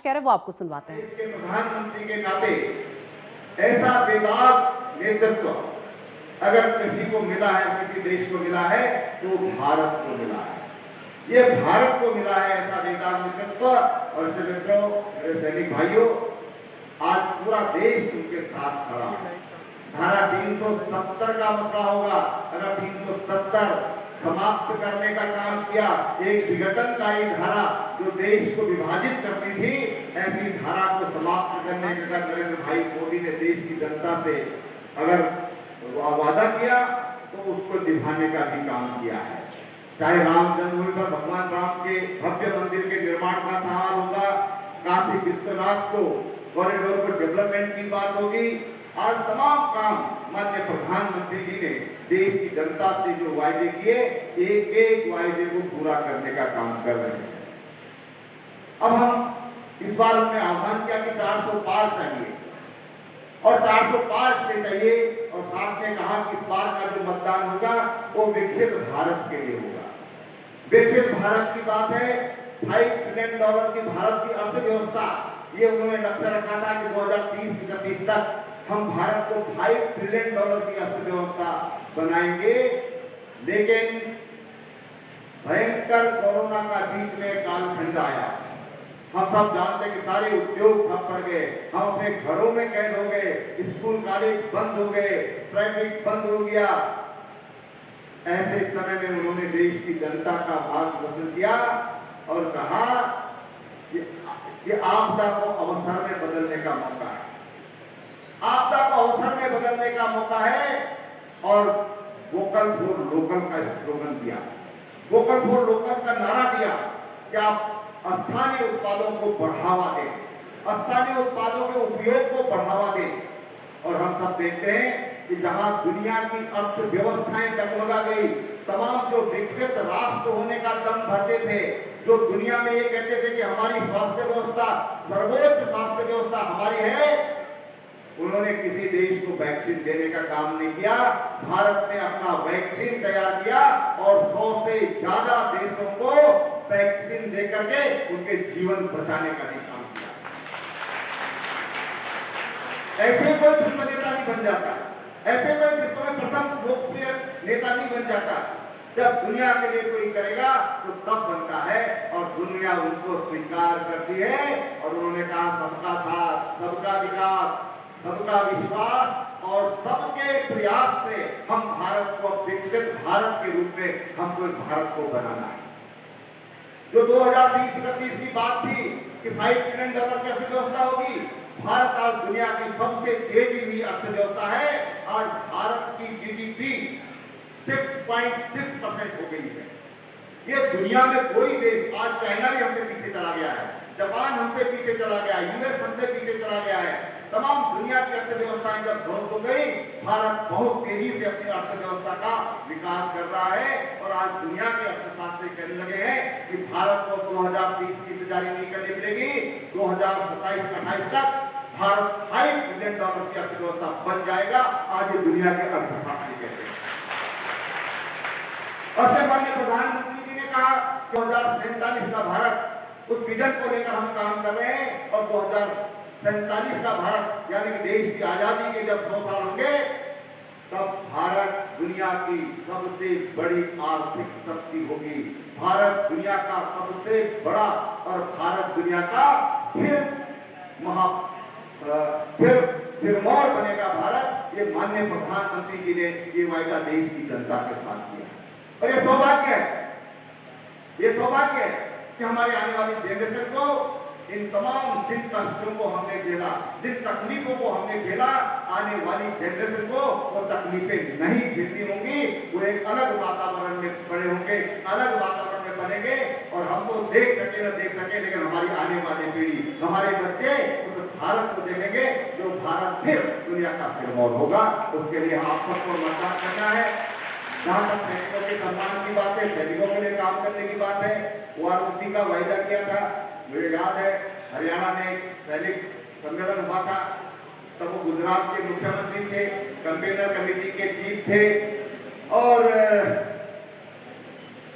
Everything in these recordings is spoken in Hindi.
कह रहे हैं, वो आपको सुनवाते हैं। देश के प्रधानमंत्री के नाते ऐसा बेदाग नेतृत्व अगर किसी को मिला है, किसी देश को मिला है, तो भारत को मिला है। ये भारत को मिला है ऐसा बेदाग नेतृत्व। और इसलिए मित्रों, मेरे सैनिक भाइयों, आज पूरा देश उनके साथ खड़ा है। धारा 370 का मसला होगा, अगर 370 समाप्त करने का काम किया, एक विघटनकारी धारा जो देश को विभाजित करती थी, ऐसी धारा को समाप्त करने का नरेंद्र भाई मोदी ने देश की जनता से अगर वादा किया तो उसको निभाने का भी काम किया है। चाहे राम जन्मभूमि पर भगवान राम के भव्य मंदिर के निर्माण का सवाल होगा, काशी विश्वनाथ को कॉरिडोर को डेवलपमेंट की बात होगी, आज तमाम काम माननीय प्रधानमंत्री जी ने देश की जनता से जो वायदे किए, एक एक वायदे को पूरा करने का काम कर रहे हैं। अब हम इस बार हमने आह्वान किया कि 400 पार चाहिए और 400 पार से चाहिए, और साथ में कहा कि इस बार का जो मतदान होगा वो विकसित भारत के लिए होगा। विकसित भारत की बात है, $5 ट्रिलियन की भारत की अर्थव्यवस्था, ये उन्होंने लक्ष्य रखा था कि 2030-31 तक हम भारत को $5 ट्रिलियन की अर्थव्यवस्था बनाएंगे। लेकिन भयंकर कोरोना का बीच में कालखंड आया। हम सब जानते हैं कि सारे उद्योग ठप पड़ गए, हम अपने घरों में कैद हो गए, स्कूल कॉलेज बंद हो गए, ट्रैफिक बंद हो गया। ऐसे समय में उन्होंने देश की जनता का मार्गदर्शन किया और कहा कि आपदा को अवसर में बदलने का मौका है, आपदा को अवसर में बदलने का मौका है। और वोकल फॉर लोकल का स्लोगन दिया, वोकल फॉर लोकल का नारा दिया कि आप स्थानीय उत्पादों को बढ़ावा दें, स्थानीय उत्पादों के उपयोग को बढ़ावा दें। और हम सब देखते हैं कि जहां दुनिया की अर्थव्यवस्थाएं डगमगा गई, तमाम जो विकसित राष्ट्र होने का दम भरते थे, जो दुनिया में ये कहते थे कि हमारी स्वास्थ्य व्यवस्था सर्वोच्च स्वास्थ्य व्यवस्था हमारी है, उन्होंने किसी देश को वैक्सीन देने का काम नहीं किया। भारत ने अपना वैक्सीन तैयार किया और 100 से ज्यादा देशों को वैक्सीन देकर के उनके जीवन बचाने का भी काम किया। ऐसे कोई विश्व नेता नहीं बन जाता, ऐसे कोई विश्व में प्रथम लोकप्रिय नेता नहीं बन जाता। जब दुनिया के लिए कोई करेगा तो तब बनता है, और दुनिया उनको स्वीकार करती है। और उन्होंने कहा सबका साथ, सबका विकास, सबका विश्वास और सबके प्रयास से हम भारत को विकसित भारत के रूप में हमको भारत को बनाना है। जो 2020-31 की बात थी कि $5 ट्रिलियन की अर्थव्यवस्था होगी, भारत आज दुनिया की सबसे तेजी हुई अर्थव्यवस्था है। आज भारत की जीडीपी 6.6% हो गई है। ये दुनिया में कोई देश, आज चाइना भी हमसे पीछे चला गया है, जापान हमसे पीछे चला गया है, यूएस हमसे पीछे चला गया है। तमाम दुनिया की अर्थव्यवस्थाएं जब ध्वस्त हो गई, भारत बहुत तेजी से अपनी अर्थव्यवस्था का विकास कर रहा है। और आज दुनिया के अर्थशास्त्री कहने लगे हैं कि भारत को 2030 की इंतजारी नहीं करनी पड़ेगी, 2027-28 तक भारत $5 ट्रिलियन की अर्थव्यवस्था बन जाएगा। आज ये दुनिया के अर्थशास्त्री कहते हैं। और से माननीय प्रधानमंत्री जी ने कहा 2047 का भारत, उस विजन को लेकर हम काम कर रहे हैं। और 2047 का भारत यानी कि देश की आजादी के जब 100 साल होंगे, तब भारत दुनिया की सबसे बड़ी आर्थिक शक्ति होगी। भारत दुनिया का सबसे बड़ा और भारत दुनिया का फिर सिरमौर बनेगा भारत। ये माननीय प्रधानमंत्री जी ने ये वायदा देश की जनता के साथ किया। और ये सौभाग्य है, ये सौभाग्य है कि हमारे आने वाली जनरेशन को इन तमाम जिन कष्टों को हमने झेला, जिन तकलीफों को हमने झेला, आने वाली जनरेशन को वो तकलीफें नहीं झेलनी होंगी। वो एक अलग वातावरण में बड़े होंगे, अलग वातावरण में बनेंगे। और हम तो देख सके न देख सके, लेकिन हमारी आने वाली पीढ़ी, हमारे बच्चे उस भारत को देखेंगे जो भारत फिर दुनिया का सिरमौर होगा। उसके लिए आप सबको मतदान करना है। जहाँ तक सैनिकों के सम्मान की बात है, सैनिकों के लिए काम करने की बात है, वाराणसी का वायदा किया था। मुझे याद है हरियाणा में सैनिक सम्मेलन हुआ था, तब वो गुजरात के मुख्यमंत्री थे, कंपेनर कमेटी के चीफ थे। और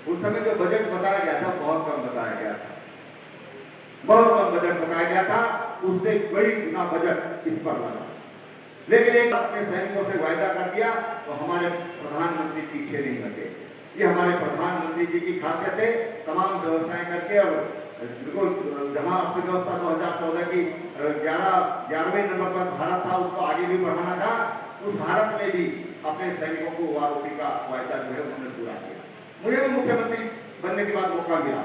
उस समय जो बजट बताया गया था बहुत कम बताया गया था, बहुत कम बजट बताया गया उससे कई गुना बजट इस पर लगा। लेकिन एक अपने सैनिकों से वायदा कर दिया तो हमारे प्रधानमंत्री पीछे नहीं हटे। ये हमारे प्रधानमंत्री जी की खासियत है, तमाम व्यवस्थाएं करके और बिल्कुल जहां अर्थव्यवस्था 2014 की 11वें नंबर पर भारत था, उसको आगे भी बढ़ाना था। उस भारत में भी अपने सैनिकों को वारोपी का वायदा जो है उन्होंने पूरा किया। मुझे भी मुख्यमंत्री बनने के बाद मौका मिला।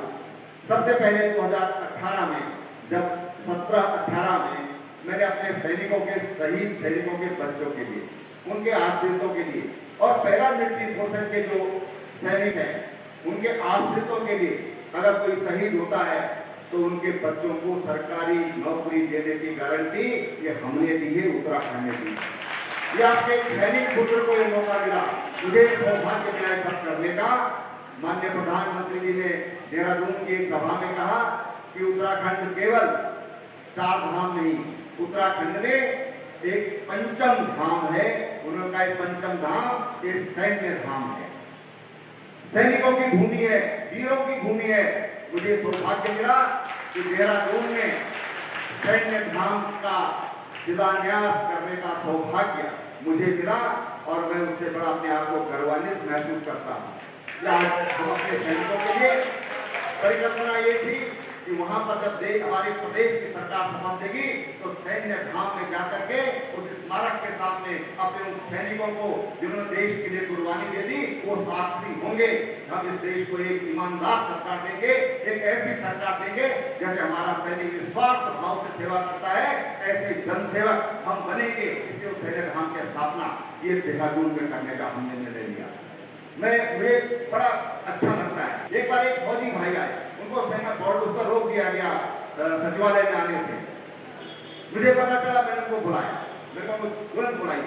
सबसे पहले 2018 में, जब 17-18 में मैंने अपने सैनिकों के, शहीद सैनिकों के बच्चों के लिए, उनके आश्रितों के लिए और पैरामिलिट्री फोर्सेस के जो सैनिक हैं उनके आश्रितों के लिए अगर कोई शहीद होता है तो उनके बच्चों को सरकारी नौकरी देने की गारंटी ये हमने दी है, उत्तराखंड ने दी। ये आपके सैनिक पुत्र को ये मौका मिला, मुझे सौभाग्य मिला सब करने का। माननीय प्रधानमंत्री जी ने देहरादून की एक सभा में कहा कि उत्तराखंड केवल 4 धाम नहीं, उत्तराखंड में एक पंचम धाम है। उन्होंने कहा पंचम धाम ये सैन्य धाम है, सैनिकों की भूमि है, वीरों की भूमि है। मुझे सौभाग्य मिला कि देहरादून में सैन्य धाम का शिलान्यास करने का सौभाग्य मुझे मिला और मैं उससे बड़ा अपने आप को गौरवान्वित महसूस करता हूँ। हम अपने सैनिकों के लिए परिकल्पना ये थी कि वहां पर जब हमारे प्रदेश की सरकार शपथ देगी तो सैन्य धाम में जाकर के उस स्मारक के सामने अपने उन सैनिकों को जिन्होंने देश के लिए कुर्बानी दे दी वो साक्षी होंगे। हम इस देश को एक ईमानदार सरकार देंगे, एक ऐसी सरकार देंगे जैसे हमारा सैनिक निस्वार्थ भाव से सेवा करता है, ऐसे जनसेवक हम बनेंगे। इसलिए उस सैन्य धाम की स्थापना ये देहरादून में करने का हमने निर्णय लिया। मुझे बड़ा अच्छा लगता है। एक बार एक फौजी भाई आए, उनको सेना बोर्ड पर रोक दिया गया सचिवालय में आने से। मुझे पता चला, मैंने उनको बुलाया, मेरे को तुरंत बुलाया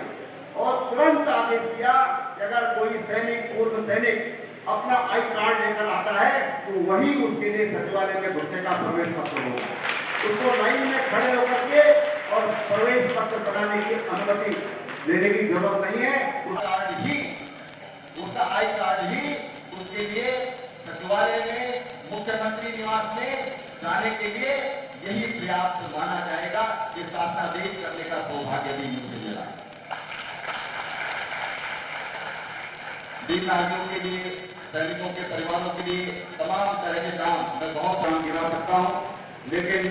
और तुरंत आदेश किया कि अगर कोई सैनिक, पूर्व सैनिक अपना आई कार्ड लेकर आता है तो वही उसके लिए सचिवालय में घुसने का प्रवेश पत्र होगा। उसको लाइन में खड़े होकर के और प्रवेश पत्र बनाने की अनुमति लेने की जरूरत नहीं है। उसका आई कार्ड ही उसके लिए सचिवालय में, मुख्यमंत्री निवास में जाने के लिए यही पर्याप्त माना जाएगा। ये शासनादेश करने का सौभाग्य भी मुझे मिला है। वीर नारियों के लिए, सैनिकों के परिवारों के लिए तमाम तरह के काम मैं बहुत काम गिना सकता हूँ, लेकिन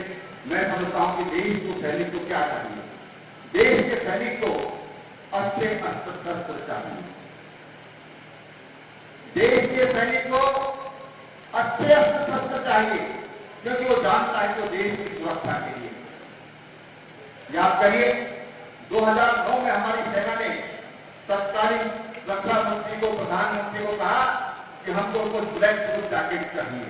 मैं समझता हूँ कि देश को, सैनिक को क्या चाहिए। देश के सैनिक को अच्छे अस्त्र शस्त्र चाहिए। देश के सैनिक को अच्छे अस्त्र शस्त्र चाहिए, क्योंकि वो जानता है कि देश की सुरक्षा के लिए। याद करिए 2009 में हमारी सेना ने तत्कालीन रक्षा मंत्री को, प्रधानमंत्री को कहा कि हमको कुछ ब्लैक प्रूफ जैकेट चाहिए,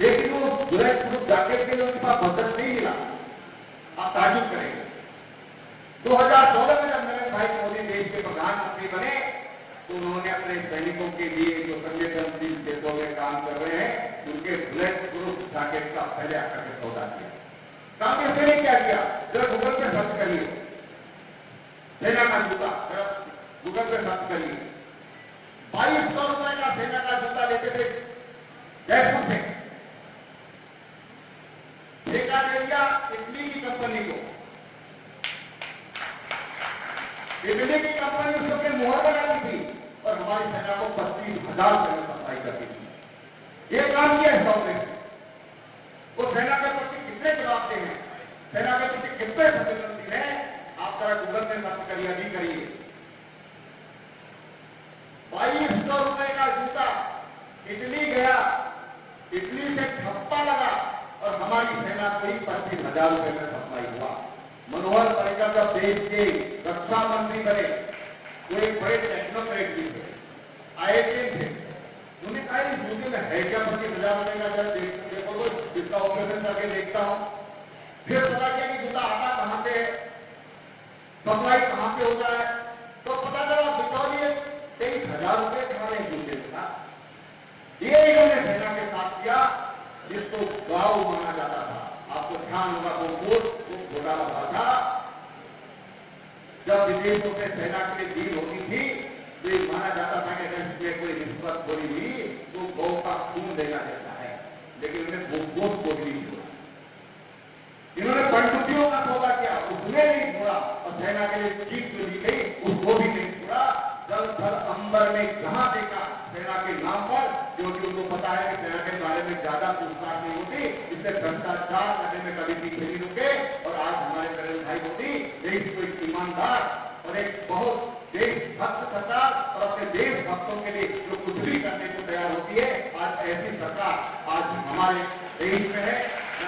लेकिन वो ब्लैक प्रूफ जैकेट के लिए उनके पास बजट नहीं मिला। आप ताजुब करेंगे 2014 में जब नरेंद्र भाई मोदी देश के प्रधानमंत्री बने तो उन्होंने अपने सैनिकों के लिए जो संवेदनशील क्षेत्रों में काम कर रहे हैं उनके ब्लैक प्रूफ जैकेट का पहले आकर के सौदा किया। काम इसने क्या किया, जरा गूगल पे सर्च करिए, सेना का जूता गूगल पे सर्च करिए। 2200 रुपए का सेना का जूता लेते थे जयपुर से, ठेका दे दिया इटली की कंपनी को। इटली की कंपनी उसके मुहर लगा दी थी और हमारी सेना को 25,000 रुपए में सप्लाई करती थी। ये काम किया है सबने। वो सेना के प्रति कितने जवाबदेह हैं, सेना के प्रति कितने संवेदनशील हैं, आप जरा गूगल में सर्च करिए, अभी करिए। 2200 रुपए का जूता इटली गया, इटली से ठप्पा लगा और हमारी सेना को 25,000 रुपए में सप्लाई हुआ। मनोहर पर्रिकर जब देश के रक्षा मंत्री बने वो एक बड़े टेक्नोक्रेट भी थे, आईएएस थे। उन्हें कहा इस जूते में है क्या, 25,000 बनेगा, जब देखो तो इसका ऑपरेशन करके देखता हूं। फिर पता किया कि जूता आता कहां पे है, सप्लाई कहां पे होता है, तो पता चला बिकॉज 23,000 रुपए हमारे जूते था। ये इन्होंने सेना के साथ किया, जिसको गांव माना जाता था। आपको ध्यान होगा वो घोटाला हुआ था जब विदेशों में सेना के लिए डील होती थी तो ये माना जाता था कि अगर इसमें कोई रिश्वतखोरी हुई तो गौ का खून देना जाता है, लेकिन उन्हें वो गोश्त को भी नहीं हुआ।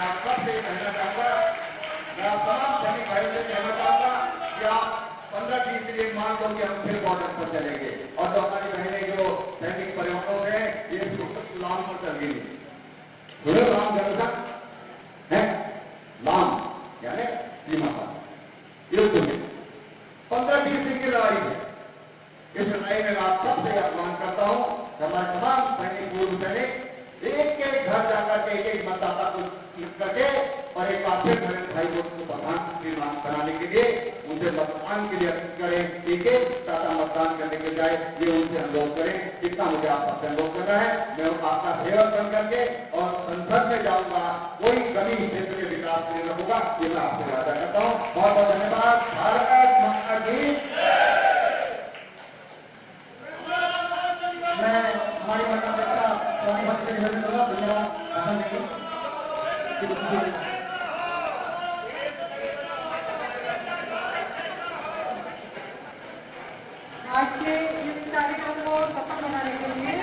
आप सबसे कहना चाहूंगा, मैं तमाम सैनिक भाइयों से कहना चाहूंगा कि आप 15-20 दिन मान लो कि हम फिर बॉर्डर पर चलेंगे और जो हमारी बहनें जो सैनिक परिवारों में ये लाम पर चल गई, लाम जनता है, लाम यानी सीमा पर युद्ध में 15-20 दिन की लड़ाई है। इस लड़ाई में आप सबसे आह्वान करता हूं, हमारे तमाम सैनिक पूर्व सैनिक एक एक घर जाकर के एक मतदाता को लिख करके और एक बार फिर मेरे भाई को प्रधान बनाने के लिए उनसे मतदान के लिए अपील करें, एक एक दाता मतदान करने के जाए ये उनसे अनुरोध करें। इतना मुझे आप सबसे अनुरोध करना है। मैं आपका सेवक बन करके और संसद में जाऊंगा, कोई कमी क्षेत्र के विकास के लिए रखूंगा, ये मैं आपसे वादा करता हूँ। बहुत बहुत धन्यवाद। भारत माता की। मैं हमारी आज के इस कार्यक्रम को सफल बनाने के लिए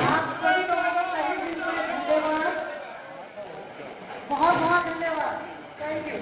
आप सभी लोगों का तहे दिल से धन्यवाद, बहुत बहुत धन्यवाद। Thank you.